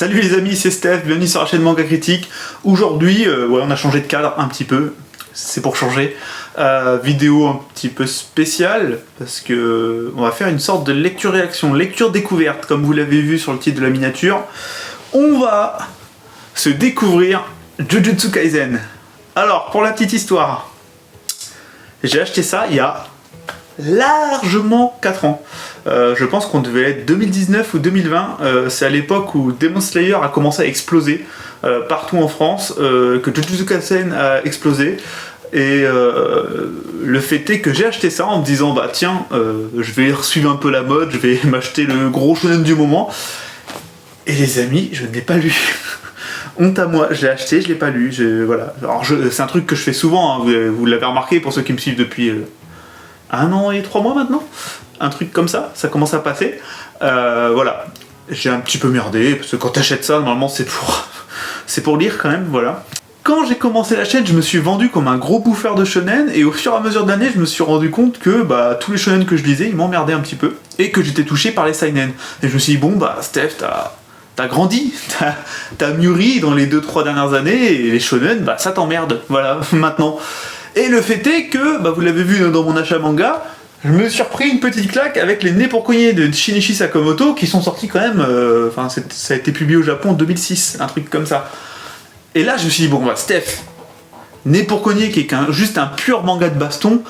Salut les amis, c'est Steph, bienvenue sur la chaîne Manga Critique. Aujourd'hui, on a changé de cadre un petit peu, c'est pour changer. Vidéo un petit peu spéciale, parce que on va faire une sorte de lecture-réaction, lecture-découverte, comme vous l'avez vu sur le titre de la miniature. On va se découvrir Jujutsu Kaisen. Alors, pour la petite histoire, j'ai acheté ça il y a largement 4 ans. Je pense qu'on devait être 2019 ou 2020. C'est à l'époque où Demon Slayer a commencé à exploser partout en France, que Jujutsu Kaisen a explosé. Et le fait est que j'ai acheté ça en me disant bah tiens, je vais suivre un peu la mode, je vais m'acheter le gros shonen du moment. Et les amis, je ne l'ai pas lu. Honte à moi, je l'ai acheté, je l'ai pas lu. Voilà. Alors c'est un truc que je fais souvent, hein, vous l'avez remarqué pour ceux qui me suivent depuis 1 an et 3 mois maintenant. Un truc comme ça commence à passer. Voilà. J'ai un petit peu merdé, parce que quand t'achètes ça, normalement c'est pour lire quand même, voilà. Quand j'ai commencé la chaîne, je me suis vendu comme un gros bouffeur de shonen, et au fur et à mesure de l'année, je me suis rendu compte que bah, tous les shonen que je lisais, ils m'emmerdaient un petit peu, et que j'étais touché par les seinen. Et je me suis dit, bon bah Steph, t'as grandi, t'as mûri dans les 2-3 dernières années, et les shonen, bah ça t'emmerde, voilà, maintenant. Et le fait est que, bah, vous l'avez vu dans mon achat manga, je me suis repris une petite claque avec les Nez-pour-cogner de Shinichi Sakamoto, qui sont sortis quand même, ça a été publié au Japon en 2006, un truc comme ça. Et là, je me suis dit, bon, bah, Steph, Nez-pour-cogner, qui est juste un pur manga de baston,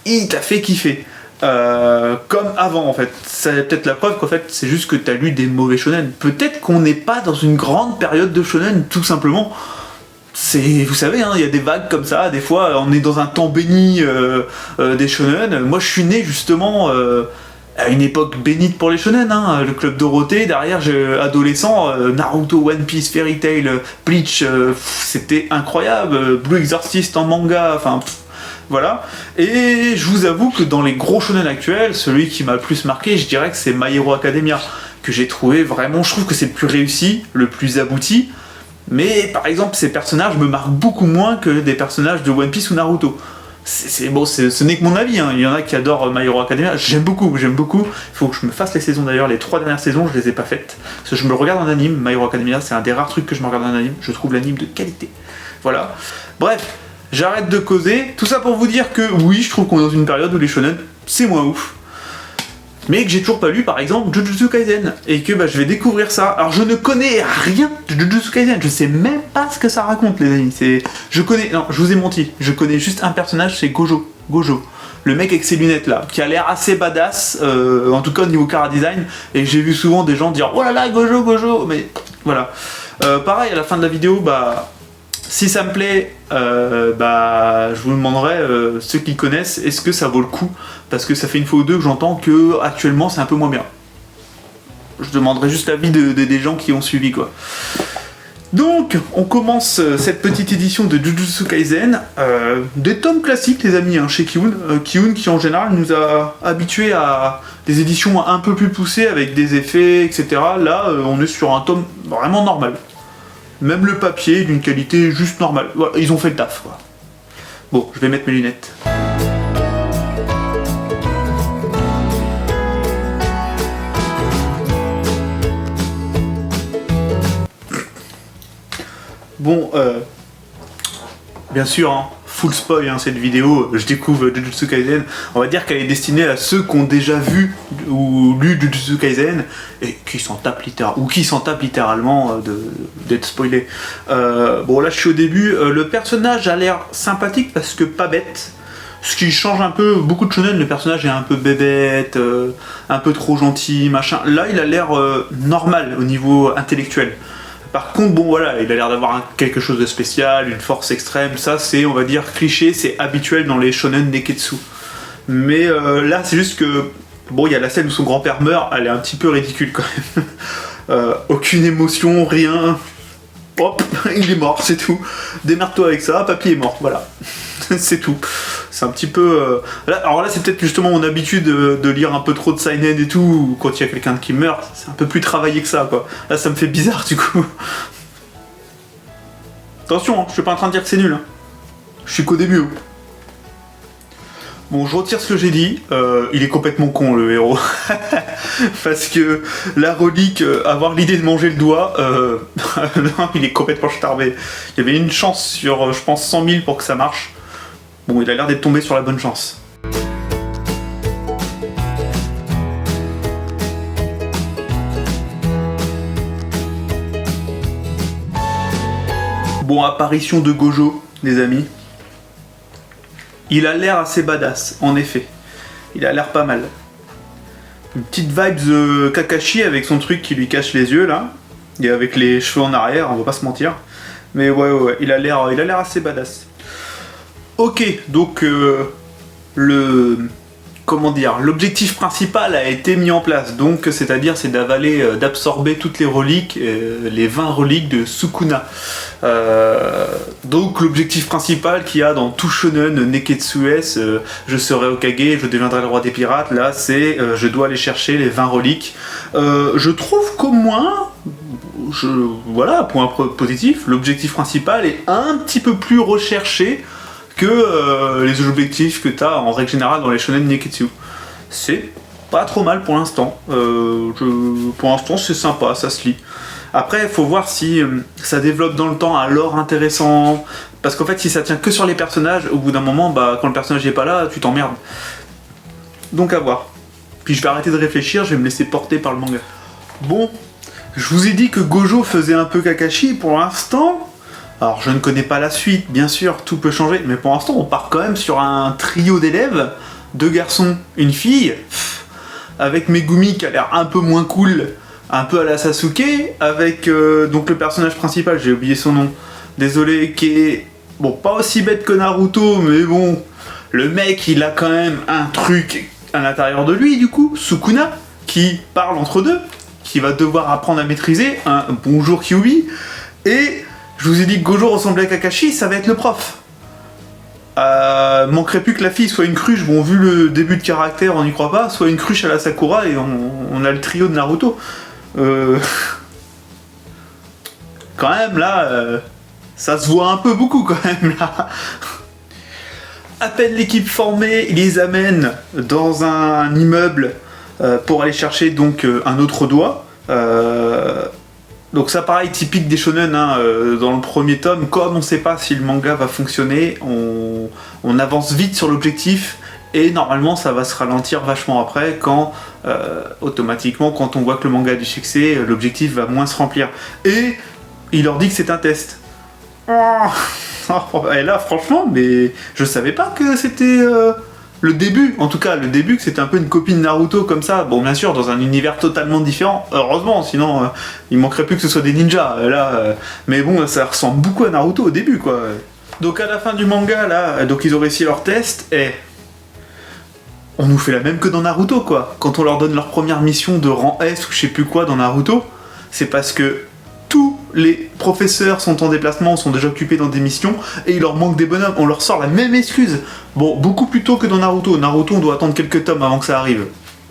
il t'a fait kiffer. Comme avant, en fait. C'est peut-être la preuve qu'en fait, c'est juste que t'as lu des mauvais shonen. Peut-être qu'on n'est pas dans une grande période de shonen, tout simplement. Vous savez, hein, il y a des vagues comme ça, des fois, on est dans un temps béni des shonen. Moi, je suis né, justement... à une époque bénite pour les shonen, hein, le club Dorothée, derrière adolescent, Naruto, One Piece, Fairy Tail, Bleach, c'était incroyable, Blue Exorcist en manga, enfin voilà. Et je vous avoue que dans les gros shonen actuels, celui qui m'a le plus marqué, je dirais que c'est My Hero Academia, que j'ai trouvé vraiment, je trouve que c'est le plus réussi, le plus abouti, mais par exemple ces personnages me marquent beaucoup moins que des personnages de One Piece ou Naruto. Bon, ce n'est que mon avis, hein. Il y en a qui adorent My Hero Academia, j'aime beaucoup. Il faut que je me fasse les saisons d'ailleurs, les 3 dernières saisons je les ai pas faites. Parce que je me regarde en anime, My Hero Academia, c'est un des rares trucs que je me regarde en anime, je trouve l'anime de qualité. Voilà. Bref, j'arrête de causer, tout ça pour vous dire que oui, je trouve qu'on est dans une période où les shonen, c'est moins ouf. Mais que j'ai toujours pas lu par exemple Jujutsu Kaisen, et que bah, je vais découvrir ça. Alors je ne connais rien de Jujutsu Kaisen, je sais même pas ce que ça raconte les amis. Non, je vous ai menti, je connais juste un personnage, c'est Gojo. Le mec avec ses lunettes là, qui a l'air assez badass, en tout cas au niveau chara design, et j'ai vu souvent des gens dire oh là là Gojo, mais voilà. Pareil à la fin de la vidéo, bah... Si ça me plaît, bah, je vous demanderai, ceux qui connaissent, est-ce que ça vaut le coup? Parce que ça fait une fois ou deux que j'entends que actuellement c'est un peu moins bien. Je demanderai juste l'avis des gens qui ont suivi quoi. Donc, on commence cette petite édition de Jujutsu Kaisen, des tomes classiques les amis, hein, chez Kiun. Kiun qui en général nous a habitués à des éditions un peu plus poussées avec des effets, etc. Là, on est sur un tome vraiment normal. Même le papier d'une qualité juste normale. Voilà, ils ont fait le taf, quoi. Bon, je vais mettre mes lunettes. Bon, bien sûr, hein, full spoil hein, cette vidéo, je découvre Jujutsu Kaisen. On va dire qu'elle est destinée à ceux qui ont déjà vu ou lu Jujutsu Kaisen et qui s'en tapent littéralement d'être spoilés. Bon là je suis au début, le personnage a l'air sympathique parce que pas bête. Ce qui change un peu, beaucoup de shonen, le personnage est un peu bébête, un peu trop gentil, machin. Là il a l'air normal au niveau intellectuel. Par contre, bon voilà, il a l'air d'avoir quelque chose de spécial, une force extrême, ça c'est, on va dire, cliché, c'est habituel dans les shonen neketsu. Mais là, c'est juste que, bon, il y a la scène où son grand-père meurt, elle est un petit peu ridicule quand même. Aucune émotion, rien. Hop, il est mort, c'est tout. Démerde-toi avec ça, papy est mort, voilà. C'est tout. C'est un petit peu... alors là, c'est peut-être justement mon habitude de lire un peu trop de seinen et tout, quand il y a quelqu'un qui meurt, c'est un peu plus travaillé que ça, quoi. Là, ça me fait bizarre, du coup. Attention, hein, je suis pas en train de dire que c'est nul. Hein. Je suis qu'au début. Bon, je retire ce que j'ai dit, il est complètement con le héros. Parce que la relique, avoir l'idée de manger le doigt, non, il est complètement starbé. Il y avait une chance sur, je pense, 100 000 pour que ça marche. Bon, il a l'air d'être tombé sur la bonne chance. Bon, apparition de Gojo, les amis. Il a l'air assez badass, en effet. Il a l'air pas mal. Une petite vibe Kakashi avec son truc qui lui cache les yeux là. Et avec les cheveux en arrière, on va pas se mentir. Mais ouais, il a l'air assez badass. Ok, donc l'objectif principal a été mis en place. Donc c'est-à-dire c'est d'absorber toutes les reliques, les 20 reliques de Sukuna. Donc l'objectif principal qu'il y a dans tout shonen Neketsu S, je serai Hokage, je deviendrai le roi des pirates, là c'est je dois aller chercher les 20 reliques. Je trouve qu'au moins, voilà, point positif, l'objectif principal est un petit peu plus recherché que les objectifs que tu as en règle générale dans les shonen Neketsu. C'est pas trop mal pour l'instant. Pour l'instant c'est sympa, ça se lit. Après, il faut voir si ça développe dans le temps un lore intéressant. Parce qu'en fait, si ça tient que sur les personnages, au bout d'un moment, quand le personnage n'est pas là, tu t'emmerdes. Donc à voir. Puis je vais arrêter de réfléchir, je vais me laisser porter par le manga. Bon, je vous ai dit que Gojo faisait un peu Kakashi pour l'instant. Alors je ne connais pas la suite, bien sûr, tout peut changer. Mais pour l'instant, on part quand même sur un trio d'élèves. 2 garçons, une fille. Avec Megumi qui a l'air un peu moins cool. Un peu à la Sasuke, avec donc le personnage principal, j'ai oublié son nom, désolé, qui est, bon, pas aussi bête que Naruto, mais bon, le mec, il a quand même un truc à l'intérieur de lui, du coup, Sukuna, qui parle entre deux, qui va devoir apprendre à maîtriser, un bonjour Kyuubi, et je vous ai dit que Gojo ressemblait à Kakashi, ça va être le prof. Manquerait plus que la fille soit une cruche, bon vu le début de caractère on n'y croit pas, soit une cruche à la Sakura et on a le trio de Naruto. Quand même là, ça se voit un peu beaucoup quand même là. À peine l'équipe formée, ils les amènent dans un immeuble pour aller chercher donc un autre doigt. Donc ça pareil, typique des shonen, hein, dans le premier tome, comme on sait pas si le manga va fonctionner, on avance vite sur l'objectif et normalement ça va se ralentir vachement après quand automatiquement quand on voit que le manga a du succès, l'objectif va moins se remplir. Et il leur dit que c'est un test. Et là franchement, mais je savais pas que c'était le début, en tout cas le début, que c'était un peu une copie de Naruto comme ça. Bon bien sûr dans un univers totalement différent, heureusement, sinon il manquerait plus que ce soit des ninjas là. Mais bon ça ressemble beaucoup à Naruto au début quoi. Donc à la fin du manga là, donc ils ont réussi leur test et on nous fait la même que dans Naruto quoi. Quand on leur donne leur première mission de rang S ou je sais plus quoi dans Naruto, c'est parce que tous les professeurs sont en déplacement, sont déjà occupés dans des missions, et il leur manque des bonhommes, on leur sort la même excuse. Bon, beaucoup plus tôt que dans Naruto. Naruto, on doit attendre quelques tomes avant que ça arrive.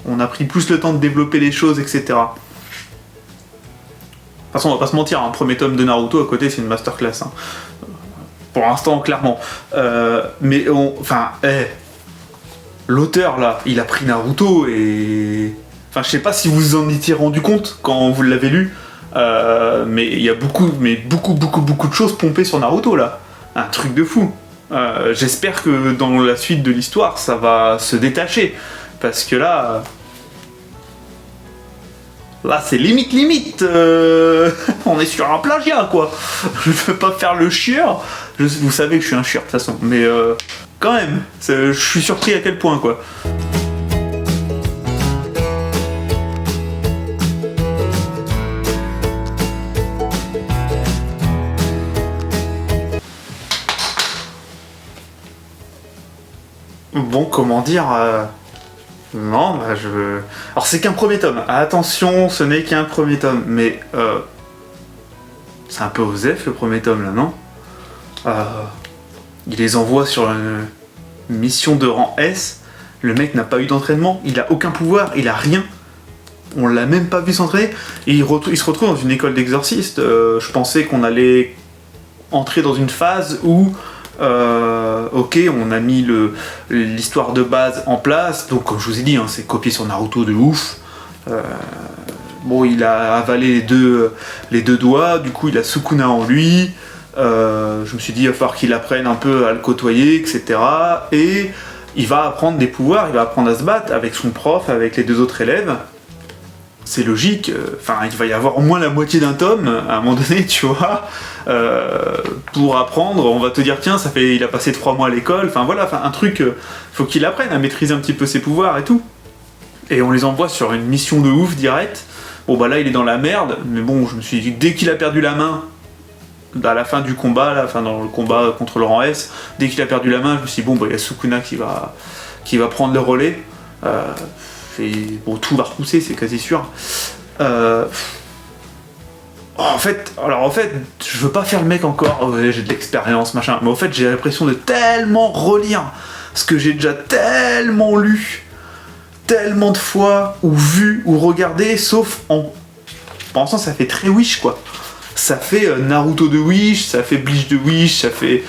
On a pris plus le temps de développer les choses, etc. De toute façon, on va pas se mentir, un premier tome de Naruto à côté, c'est une masterclass. Hein. Pour l'instant, clairement. L'auteur, là, il a pris Naruto et... Enfin, je sais pas si vous vous en étiez rendu compte quand vous l'avez lu, mais il y a beaucoup de choses pompées sur Naruto là, un truc de fou. J'espère que dans la suite de l'histoire ça va se détacher parce que là c'est limite on est sur un plagiat quoi. Je veux pas faire le chieur, vous savez que je suis un chieur de toute façon, mais quand même je suis surpris à quel point quoi. Bon, comment dire non, alors c'est qu'un premier tome. Attention, ce n'est qu'un premier tome. Mais c'est un peu osef le premier tome là, non Il les envoie sur une mission de rang S. Le mec n'a pas eu d'entraînement, il a aucun pouvoir, il a rien. On l'a même pas vu s'entraîner. Et il se retrouve dans une école d'exorciste. Je pensais qu'on allait entrer dans une phase où Ok, on a mis l'histoire de base en place, donc comme je vous ai dit, hein, c'est copié sur Naruto de ouf. Bon, il a avalé les deux doigts, du coup il a Sukuna en lui. Je me suis dit, il va falloir qu'il apprenne un peu à le côtoyer, etc. Et il va apprendre des pouvoirs, il va apprendre à se battre avec son prof, avec les deux autres élèves. C'est logique, il va y avoir au moins la moitié d'un tome à un moment donné, tu vois, pour apprendre. On va te dire, tiens, il a passé 3 mois à l'école, un truc, faut qu'il apprenne à maîtriser un petit peu ses pouvoirs et tout. Et on les envoie sur une mission de ouf direct. Bon bah là il est dans la merde, mais bon, je me suis dit, dès qu'il a perdu la main, à la fin du combat, dans le combat contre le rang S, dès qu'il a perdu la main, je me suis dit, bon bah il y a Sukuna qui va prendre le relais. Et bon, tout va repousser, c'est quasi sûr. En fait, je veux pas faire le mec encore, j'ai de l'expérience, machin, mais en fait, j'ai l'impression de tellement relire ce que j'ai déjà tellement lu, tellement de fois, ou vu, ou regardé, sauf en pensant, ça fait très Wish, quoi. Ça fait Naruto de Wish, ça fait Bleach de Wish, ça fait...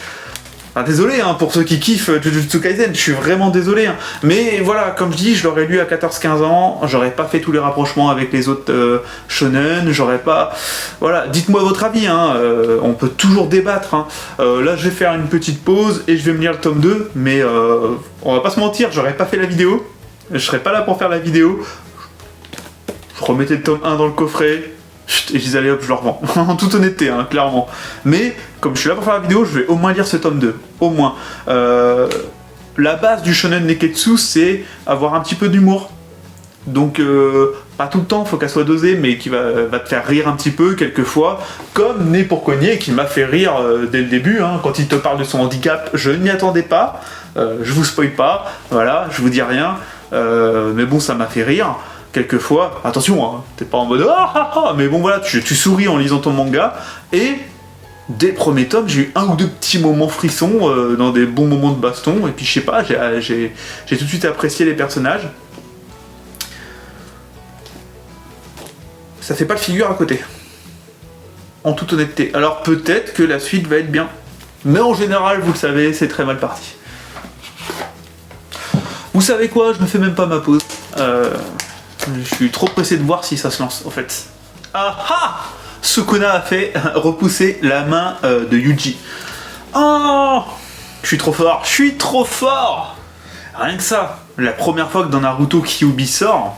désolé hein, pour ceux qui kiffent Jujutsu Kaisen, je suis vraiment désolé. Hein. Mais voilà, comme je dis, je l'aurais lu à 14-15 ans, j'aurais pas fait tous les rapprochements avec les autres shonen, j'aurais pas... Voilà, dites-moi votre avis, hein, on peut toujours débattre. Hein. Là, je vais faire une petite pause et je vais me lire le tome 2, mais on va pas se mentir, j'aurais pas fait la vidéo, je serais pas là pour faire la vidéo. Je remettais le tome 1 dans le coffret, et je disais allez hop, je le revends. En toute honnêteté, hein, clairement. Mais comme je suis là pour faire la vidéo, je vais au moins lire ce tome 2. Au moins. La base du shonen neketsu, c'est avoir un petit peu d'humour. Donc, pas tout le temps, faut qu'elle soit dosée, mais qui va te faire rire un petit peu, quelquefois. Comme Né pour Cogner, qui m'a fait rire dès le début. Hein, quand il te parle de son handicap, je ne m'y attendais pas. Je vous spoil pas. Voilà, je vous dis rien. Mais bon, ça m'a fait rire. Quelquefois, attention, hein, t'es pas en mode mais bon voilà, tu souris en lisant ton manga, et dès le premier tome, j'ai eu un ou deux petits moments frissons dans des bons moments de baston, et puis je sais pas, j'ai tout de suite apprécié les personnages. Ça fait pas le figure à côté, en toute honnêteté. Alors peut-être que la suite va être bien, mais en général, vous le savez, c'est très mal parti. Vous savez quoi, je me fais même pas ma pause. Je suis trop pressé de voir si ça se lance, en fait. Ah ah! Sukuna a fait repousser la main de Yuji. Oh! Je suis trop fort! Rien que ça. La première fois que dans Naruto Kyuubi sort,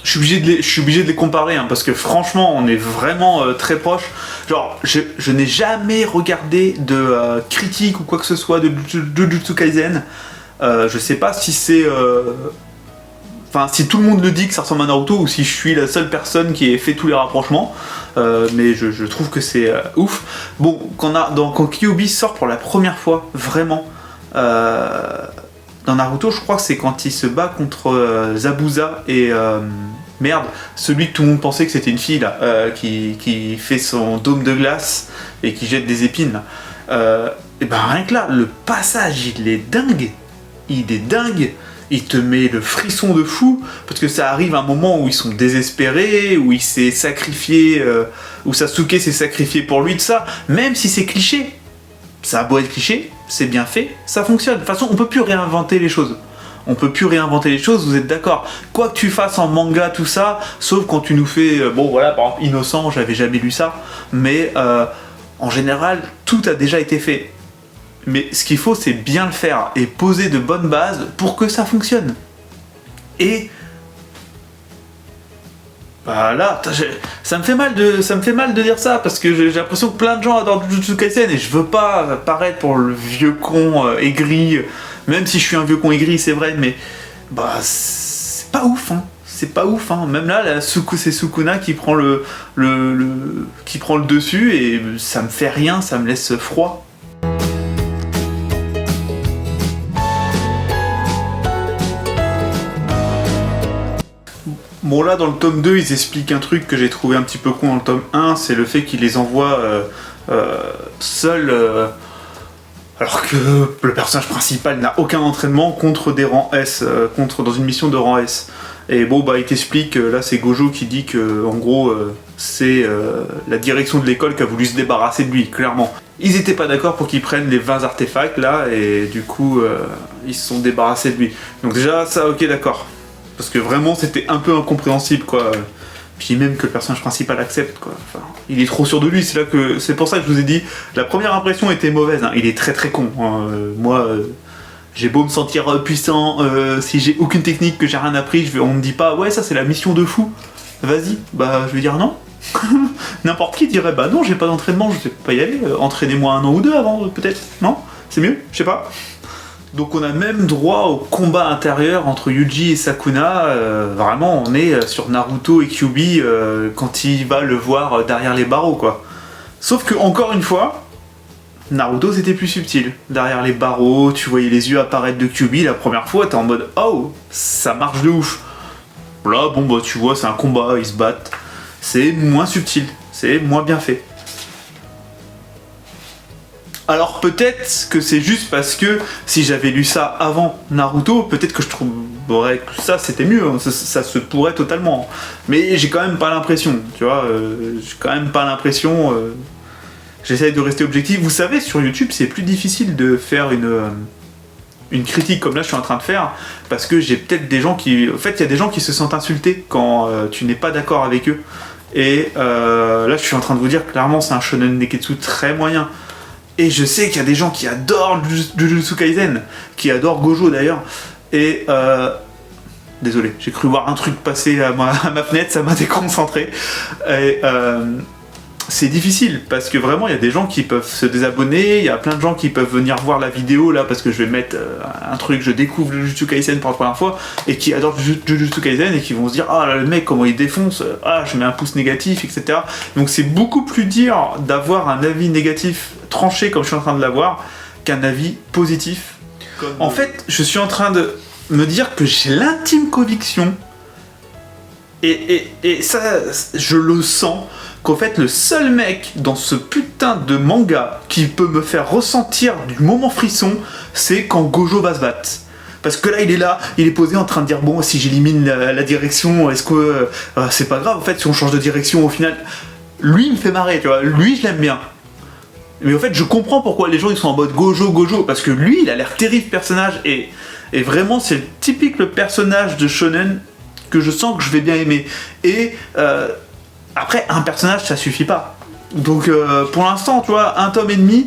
je suis obligé de les comparer, hein, parce que franchement, on est vraiment très proches. Genre, je n'ai jamais regardé de critique ou quoi que ce soit de Jujutsu Kaisen. Je sais pas si c'est... si tout le monde le dit que ça ressemble à Naruto, ou si je suis la seule personne qui ait fait tous les rapprochements, mais je trouve que c'est ouf. Bon, quand Kyuubi sort pour la première fois, vraiment, dans Naruto, je crois que c'est quand il se bat contre Zabuza et... merde, celui que tout le monde pensait que c'était une fille, là, qui fait son dôme de glace et qui jette des épines. Et ben rien que là, le passage, il est dingue. Il te met le frisson de fou, parce que ça arrive à un moment où ils sont désespérés, où il s'est sacrifié, où Sasuke s'est sacrifié pour lui, de ça, même si c'est cliché. Ça a beau être cliché, c'est bien fait, ça fonctionne. De toute façon, on peut plus réinventer les choses. Vous êtes d'accord. Quoi que tu fasses en manga, tout ça, sauf quand tu nous fais, par exemple, Innocent, j'avais jamais lu ça, mais en général, tout a déjà été fait. Mais ce qu'il faut, c'est bien le faire et poser de bonnes bases pour que ça fonctionne. Et voilà, ça me fait mal de dire ça, parce que j'ai l'impression que plein de gens adorent Jujutsu Kaisen et je veux pas paraître pour le vieux con aigri, même si je suis un vieux con aigri, c'est vrai, mais c'est pas ouf, hein. C'est pas ouf, hein. Même là, c'est Sukuna qui prend qui prend le dessus et ça me fait rien, ça me laisse froid. Bon là dans le tome 2 ils expliquent un truc que j'ai trouvé un petit peu con dans le tome 1, c'est le fait qu'ils les envoient seuls alors que le personnage principal n'a aucun entraînement contre des rangs S, dans une mission de rang S. Et bon, bah, il t'explique, là c'est Gojo qui dit que, en gros, c'est la direction de l'école qui a voulu se débarrasser de lui, clairement. Ils étaient pas d'accord pour qu'ils prennent les 20 artefacts là, et du coup, ils se sont débarrassés de lui. Donc déjà, ça, ok, d'accord. Parce que vraiment, c'était un peu incompréhensible, quoi. Puis même que le personnage principal accepte, quoi. Enfin, il est trop sûr de lui, c'est pour ça que je vous ai dit, la première impression était mauvaise, hein. Il est très très con. Hein. Moi, j'ai beau me sentir puissant, si j'ai aucune technique, que j'ai rien appris, on me dit pas, ouais, ça c'est la mission de fou. Vas-y, bah je vais dire non. N'importe qui dirait, bah non, j'ai pas d'entraînement, je sais pas y aller, entraînez-moi 1 an ou 2 avant, peut-être, non? C'est mieux? Je sais pas. Donc on a même droit au combat intérieur entre Yuji et Sakuna, vraiment on est sur Naruto et Kyuubi quand il va le voir derrière les barreaux, quoi. Sauf que, encore une fois, Naruto c'était plus subtil. Derrière les barreaux, tu voyais les yeux apparaître de Kyuubi, la première fois t'es en mode oh, ça marche de ouf. Là bon bah tu vois c'est un combat, ils se battent. C'est moins subtil, c'est moins bien fait. Alors peut-être que c'est juste parce que si j'avais lu ça avant Naruto, peut-être que je trouverais que ça c'était mieux, hein. Ça se pourrait totalement. Mais j'ai quand même pas l'impression, tu vois, j'ai quand même pas l'impression... J'essaye de rester objectif. Vous savez, sur YouTube, c'est plus difficile de faire une critique comme là je suis en train de faire, parce que j'ai peut-être des gens qui... En fait, il y a des gens qui se sentent insultés quand tu n'es pas d'accord avec eux. Et là, je suis en train de vous dire, clairement, c'est un shonen neketsu très moyen. Et je sais qu'il y a des gens qui adorent Jujutsu Kaisen, qui adorent Gojo d'ailleurs. Et... désolé, j'ai cru voir un truc passer à ma fenêtre, ça m'a déconcentré. Et... c'est difficile parce que vraiment il y a des gens qui peuvent se désabonner, il y a plein de gens qui peuvent venir voir la vidéo là parce que je vais mettre un truc, je découvre le Jujutsu Kaisen pour la première fois et qui adorent Jujutsu Kaisen et qui vont se dire ah là, le mec comment il défonce, ah je mets un pouce négatif, etc. Donc c'est beaucoup plus dur d'avoir un avis négatif tranché comme je suis en train de l'avoir qu'un avis positif. En fait je suis en train de me dire que j'ai l'intime conviction et ça je le sens, qu'en fait le seul mec dans ce putain de manga qui peut me faire ressentir du moment frisson, c'est quand Gojo va se battre. Parce que là il est posé en train de dire bon si j'élimine la direction, est-ce que c'est pas grave en fait si on change de direction au final. Lui il me fait marrer, tu vois, lui je l'aime bien. Mais en fait je comprends pourquoi les gens ils sont en mode Gojo, parce que lui il a l'air terrible personnage et vraiment c'est typique le personnage de shonen que je sens que je vais bien aimer. Et après, un personnage, ça suffit pas. Donc, pour l'instant, tu vois, 1 tome et demi,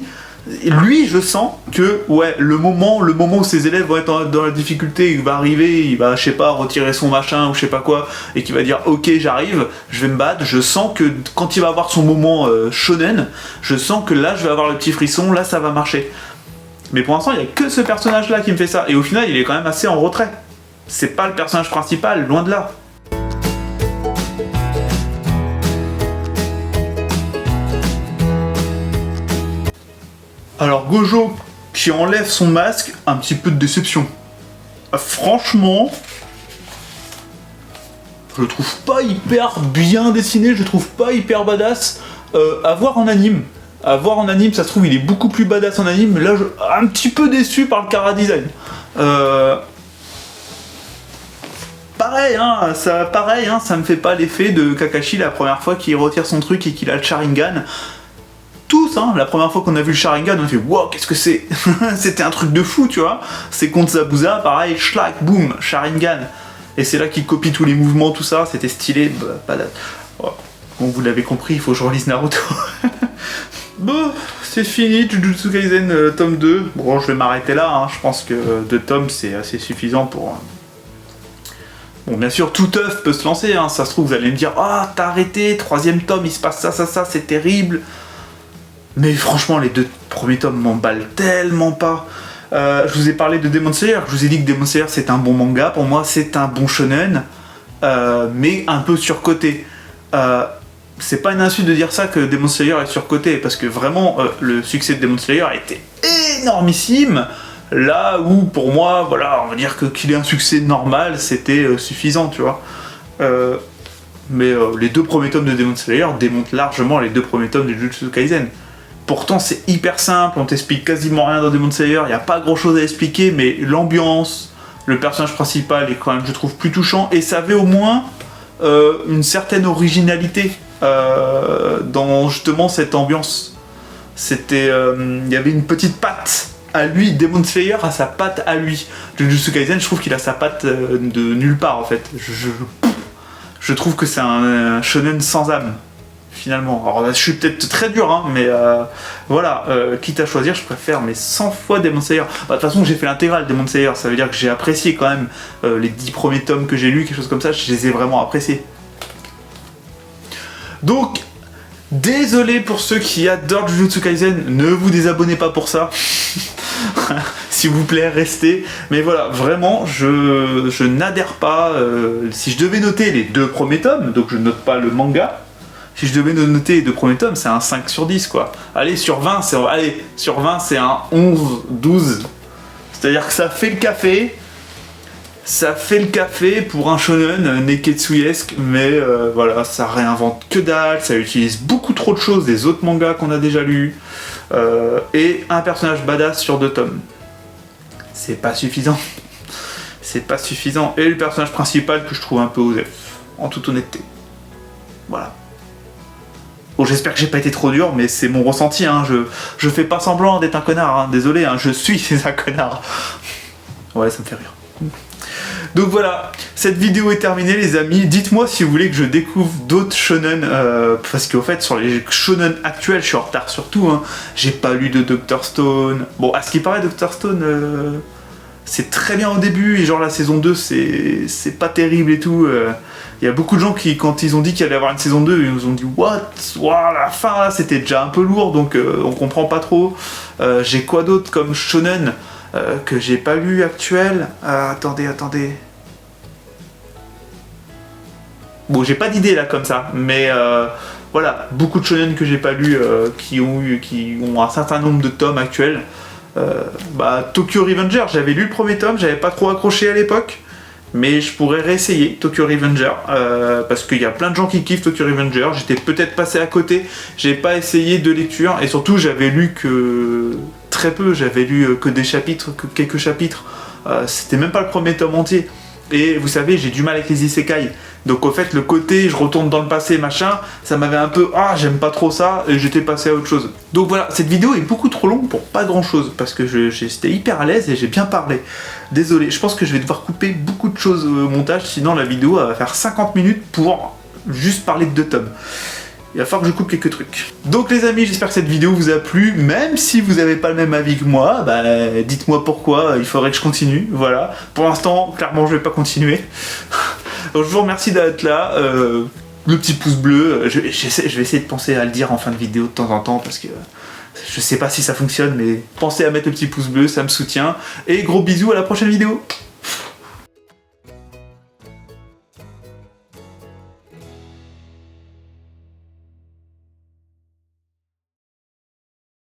lui, je sens que, ouais, le moment où ses élèves vont être dans la difficulté, il va arriver, il va, je sais pas, retirer son machin ou je sais pas quoi, et qu'il va dire, ok, j'arrive, je vais me battre, je sens que quand il va avoir son moment shonen, je sens que là, je vais avoir le petit frisson, là, ça va marcher. Mais pour l'instant, il y a que ce personnage-là qui me fait ça, et au final, il est quand même assez en retrait. C'est pas le personnage principal, loin de là. Alors Gojo qui enlève son masque, un petit peu de déception. Franchement, je le trouve pas hyper bien dessiné, je le trouve pas hyper badass. À voir en anime. À voir en anime, ça se trouve il est beaucoup plus badass en anime, mais là je suis un petit peu déçu par le chara-design. Pareil, ça me fait pas l'effet de Kakashi la première fois qu'il retire son truc et qu'il a le Sharingan. Tous, hein, la première fois qu'on a vu le Sharingan, on a fait wow, qu'est-ce que c'est? C'était un truc de fou, tu vois. C'est contre Zabuza, pareil, schlack, boum, Sharingan. Et c'est là qu'il copie tous les mouvements, tout ça, c'était stylé. Bon, vous l'avez compris, il faut que je relise Naruto. Bon, c'est fini, Jujutsu Kaisen tome 2. Bon, je vais m'arrêter là, hein. Je pense que 2 tomes c'est assez suffisant pour... Bon, bien sûr, tout œuf peut se lancer, hein. Ça se trouve, vous allez me dire ah, t'as arrêté, 3e tome, il se passe ça, c'est terrible. Mais franchement, les 2 premiers tomes m'emballent tellement pas. Je vous ai parlé de Demon Slayer, je vous ai dit que Demon Slayer c'est un bon manga, pour moi c'est un bon shonen, mais un peu surcoté. C'est pas une insulte de dire ça que Demon Slayer est surcoté, parce que vraiment le succès de Demon Slayer était énormissime. Là où pour moi, voilà, on va dire qu'il ait un succès normal, c'était suffisant, tu vois. Mais les 2 premiers tomes de Demon Slayer démontent largement les 2 premiers tomes de Jujutsu Kaisen. Pourtant c'est hyper simple, on t'explique quasiment rien dans Demon Slayer, il n'y a pas grand chose à expliquer, mais l'ambiance, Le personnage principal est quand même, je trouve, plus touchant, et ça avait au moins une certaine originalité dans justement cette ambiance. C'était, il y avait une petite patte à lui, Demon Slayer a sa patte à lui. Jujutsu Kaisen, je trouve qu'il a sa patte de nulle part en fait. Je trouve que c'est un shonen sans âme, finalement. Alors là, je suis peut-être très dur, hein, mais voilà, quitte à choisir, je préfère mais 100 fois Demon Slayer. Bah, de toute façon, j'ai fait l'intégrale Demon Slayer, ça veut dire que j'ai apprécié quand même les 10 premiers tomes que j'ai lus, quelque chose comme ça, je les ai vraiment appréciés. Donc, désolé pour ceux qui adorent Jujutsu Kaisen, ne vous désabonnez pas pour ça. S'il vous plaît, restez. Mais voilà, vraiment, je n'adhère pas. Si je devais noter les 2 premiers tomes, donc je note pas le manga, si je devais noter les 2 premiers tomes, c'est un 5 sur 10 quoi. Allez, sur 20, c'est un 11, 12. C'est-à-dire que ça fait le café. Ça fait le café pour un shonen neketsuesque, mais voilà, ça réinvente que dalle, ça utilise beaucoup trop de choses des autres mangas qu'on a déjà lus, et un personnage badass sur 2 tomes. C'est pas suffisant. C'est pas suffisant. Et le personnage principal que je trouve un peu osef, en toute honnêteté. Voilà. Bon, j'espère que j'ai pas été trop dur, mais c'est mon ressenti, hein. Je fais pas semblant d'être un connard, hein. Désolé, hein, je suis un connard. Ouais, ça me fait rire. Donc voilà, cette vidéo est terminée les amis, dites-moi si vous voulez que je découvre d'autres shonen, parce qu'au fait sur les shonen actuels je suis en retard surtout, hein. J'ai pas lu de Dr Stone, bon à ce qui paraît Dr Stone c'est très bien au début, et genre la saison 2 c'est pas terrible et tout, il y a beaucoup de gens qui quand ils ont dit qu'il allait y avoir une saison 2, ils nous ont dit what, wow, la fin là c'était déjà un peu lourd donc on comprend pas trop. J'ai quoi d'autre comme shonen que j'ai pas lu actuel, attendez. Bon, j'ai pas d'idée là comme ça, mais voilà, beaucoup de shonen que j'ai pas lu qui ont un certain nombre de tomes actuels. Tokyo Revenger, j'avais lu le premier tome, j'avais pas trop accroché à l'époque, mais je pourrais réessayer Tokyo Revenger parce qu'il y a plein de gens qui kiffent Tokyo Revenger. J'étais peut-être passé à côté, j'ai pas essayé de lecture et surtout j'avais lu que très peu, j'avais lu que des chapitres, que quelques chapitres. C'était même pas le premier tome entier. Et vous savez, j'ai du mal avec les isekai. Donc au fait, le côté je retourne dans le passé, machin, ça m'avait un peu j'aime pas trop ça, et j'étais passé à autre chose. Donc voilà, cette vidéo est beaucoup trop longue pour pas grand chose, parce que j'étais hyper à l'aise et j'ai bien parlé. Désolé, je pense que je vais devoir couper beaucoup de choses au montage, sinon la vidéo va faire 50 minutes pour juste parler de 2 tomes. Il va falloir que je coupe quelques trucs. Donc les amis, j'espère que cette vidéo vous a plu, même si vous n'avez pas le même avis que moi, dites-moi pourquoi il faudrait que je continue, voilà. Pour l'instant, clairement, je vais pas continuer. Donc je vous remercie d'être là, le petit pouce bleu, je vais essayer de penser à le dire en fin de vidéo de temps en temps, parce que je sais pas si ça fonctionne, mais pensez à mettre le petit pouce bleu, ça me soutient, et gros bisous, à la prochaine vidéo.